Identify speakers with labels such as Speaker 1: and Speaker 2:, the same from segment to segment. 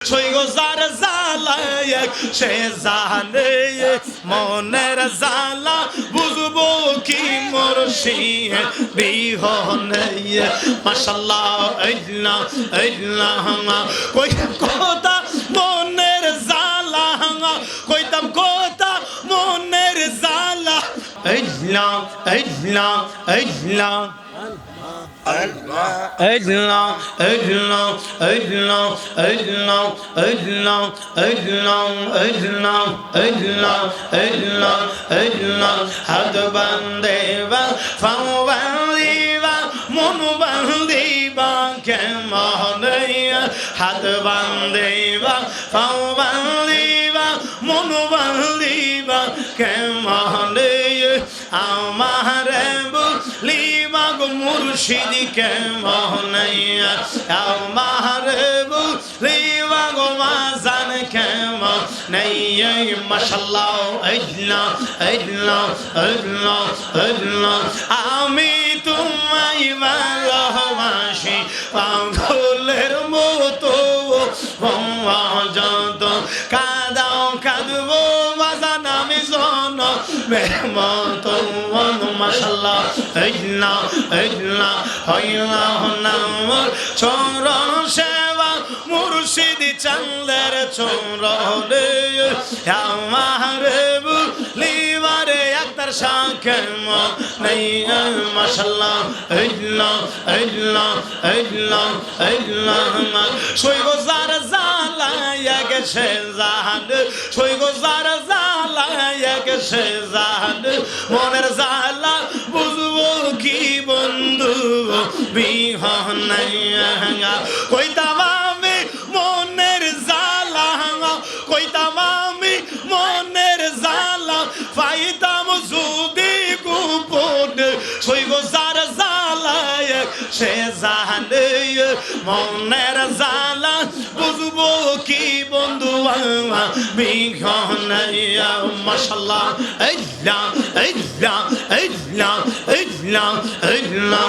Speaker 1: ছইগো যার জ্বালায় সে জানে মনের জ্বালা বুঝবো কি মুর্শিদ বিহনে মাশাআল্লাহ আল্লাহ আল্লাহ কই কথা মনের জ্বালা কইতাম কথা মনের জ্বালা আল্লাহ আল্লাহ আল্লাহ أجلا أجلا أجلا أجلا أجلا أجلا أجلا أجلا أجلا أجلا حد بنديبا فوالديبا من بنديبا كمانيا حد بنديبا فوالديبا من بنديبا كمانيا أماره بليبا মুর্শিদ কেমনাইয়া আমার বুলিবা গো মাজান কেমনাইয়া মাশাআল্লাহ আল্লাহ আল্লাহ আল্লাহ আল্লাহ আমি তোমায় ভালোবাসি পাগলের মতো যত কাঁদাও কাঁদবো মাজান আমি জন মতো মাশাআল্লাহ আল্লাহ আল্লাহ আল্লাহ নাম চরণ সেবা মুর্শিদ চন্দের চরণে আমার বুলিবারে একটার সাকেম নেই মাশাআল্লাহ আল্লাহ আল্লাহ আল্লাহ আল্লাহ সইগো যার জ্বালায় গেছে জাহান সইগো যার জ্বালায় গেছে জাহান মনের জ্বালা বুঝবো কি বন্ধু বিহনাইয়া কইতাম আমি মনের জ্বালা কইতাম আমি মনের জ্বালা পাইতাম যদি গোপনে সইগো যার জ্বালায় সে জানে মনের জ্বালা বুঝবো কি বন্ধু বিহনাইয়া মাশাআল্লাহ আল্লাহ আল্লাহ আল্লাহ আল্লাহ আল্লাহ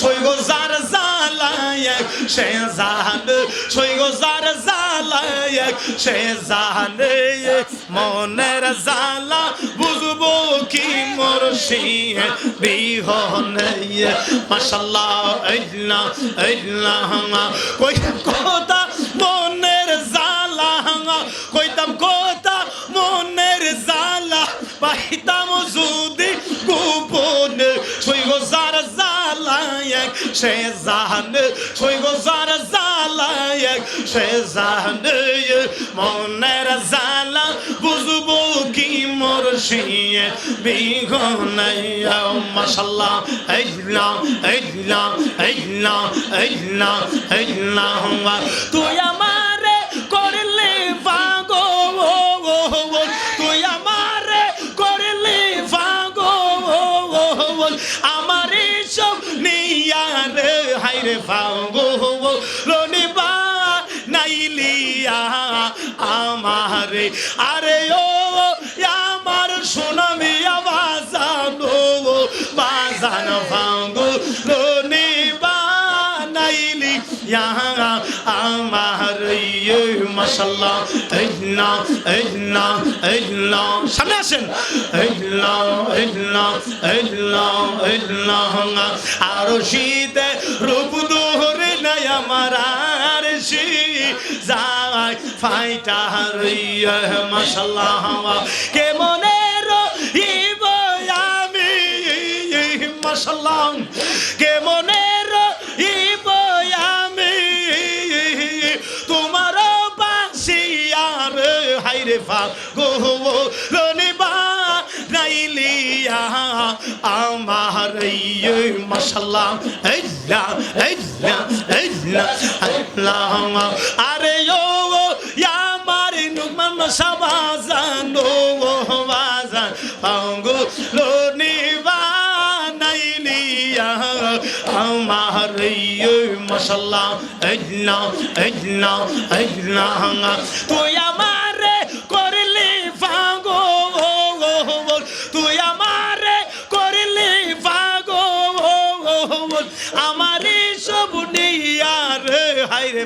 Speaker 1: সইগো যার জ্বালায় সে জানে সইগো যার জ্বালায় সে জানে মনের জ্বালা বুঝবো কি মুর্শিদ বিহনে মাশাআল্লাহ আল্লাহ আল্লাহ কই কথা মনের জ্বালা কইতাম কথা মনের জ্বালা পাইতাম যদি গোপনে সইগো যার জ্বালায় সে জানে সইগো যার জ্বালায় সে জানে মনের জ্বালা বুঝবো কি মুর্শিদ বিহনাইয়া মাশাআল্লাহ আল্লাহ আল্লাহ আল্লাহ আল্লাহ আল্লাহ তুই আমারে করলে পাগল তুই আমারে করলে পাগল আমারে সব নিয়ারে হাইরে পাগল লনিবা নাইলিয়া আমারে আরে ও আমার সোনামিয়া বাজানো বাজান পাগল লনিবা নাইলি আমার মাশাআল্লাহ আল্লাহ আল্লাহ আল্লাহ সামনে আসেন আল্লাহ আল্লাহ আল্লাহ আল্লাহ আর শীতে রূপ ধরে নাই আমার আর শী যাই ফাইটা রইয়া মাশাআল্লাহ কেমনের ইব আমি মাশাআল্লাহ কেমনের ইব আমি তোমার বাসিয়ার হাইরে ফাগলিবা নাইলিয়া আমার মাশাআল্লাহ আল্লাহ আল্লাহ আল্লাহ আল্লাহ আরে ও আমার নুমান সাবাজানো বাজান ফাগলিবা নাইলিয়া আমার মাশাআল্লাহ আল্লাহ আল্লাহ আল্লাহ তুই আমারে করলি পাগল তুই আমারে করলি পাগল আমারে সব নিয়ারে হাইরে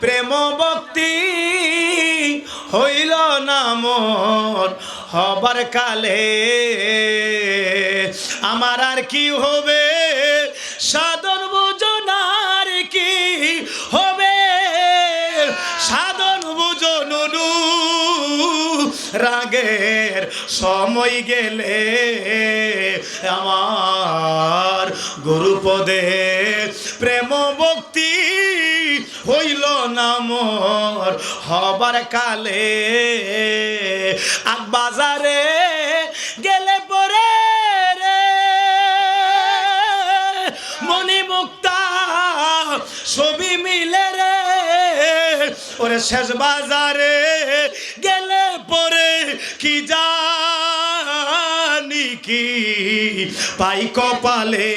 Speaker 1: প্রেম ভক্তি হইল না মোর হবার কালে আমার আর কি হবে সাধন বুঝনার কি হবে সাধন বুঝন রাগের সময় গেলে আমার গুরুপদে প্রেম ভক্তি হইল না মোর হবার কালে আগ বাজারে গেলে পরে রে মনি মুক্তা ছবি মিলে রে ওরে শেষ বাজারে গেলে পরে কি জানি কি পাই কপালে